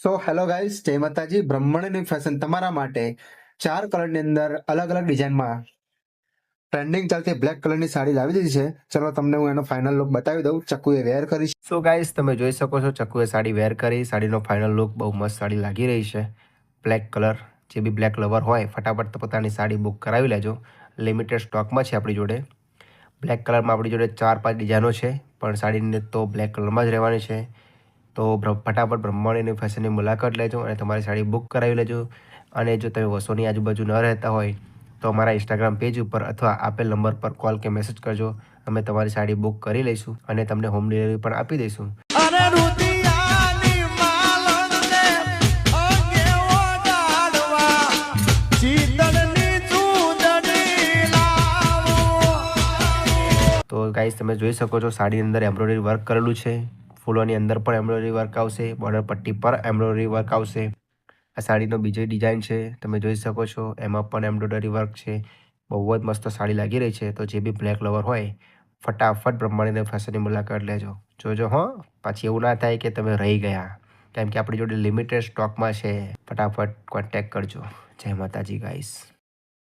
So hello guys, જય માતાજી. બ્રહ્માંડની fashion તમારા માટે 4 કલરની અંદર અલગ અલગ ડિઝાઇનમાં ટ્રેન્ડિંગ ચાલતી બ્લેક કલરની સાડી લાવી દીધી છે. ચલો તમને હું એનો ફાઇનલ લુક બતાવી દઉં. ચક્કુએ વેર કરી. સો ગાઈસ, તમે જોઈ શકો છો ચક્કુએ સાડી વેર કરી. સાડીનો ફાઇનલ લુક બહુ મસ્ત સાડી લાગી રહી છે. બ્લેક કલર, જે બી બ્લેક લવર હોય ફટાફટ પોતાની સાડી બુક કરાવી લેજો. લિમિટેડ સ્ટોકમાં છે આપણી જોડે. બ્લેક કલરમાં આપણી જોડે 4-5 ડિઝાઇનો છે, પણ સાડીને તો બ્લેક કલરમાં જ રહેવાની છે. તો ફટાફટ બ્રહ્માંડની ફેશનની મુલાકાત લેજો અને તમારી સાડી બુક કરાવી લેજો. અને જો તમે વસોની આજુબાજુ ન રહેતા હોય તો અમારા ઇન્સ્ટાગ્રામ પેજ ઉપર અથવા આપેલ નંબર પર કોલ કે મેસેજ કરજો. અમે તમારી સાડી બુક કરી લઈશું અને તમને હોમ ડિલિવરી પણ આપી દઈશું. તો ગાઈસ, તમે જોઈ શકો છો સાડીની અંદર એમ્બ્રોઇડરી વર્ક કરેલું છે. ફૂલોની અંદર પણ એમ્બ્રોઇડરી વર્ક આવશે. બોર્ડર પટ્ટી પર એમ્બ્રોઇડરી વર્ક આવશે. આ સાડીનો બીજો ડિઝાઇન છે, તમે જોઈ શકો છો. એમાં પણ એમ્બ્રોઇડરી વર્ક છે. બહુ જ મસ્ત સાડી લાગી રહી છે. તો જે બી બ્લેક લવર હોય ફટાફટ બ્રહ્માંડની ફેશનની મુલાકાત લેજો. જોજો હો, પછી એવું ના થાય કે તમે રહી ગયા, કેમ કે આપણી જોડે લિમિટેડ સ્ટોકમાં છે. ફટાફટ કોન્ટેક્ટ કરજો. જય માતાજી ગાઈસ.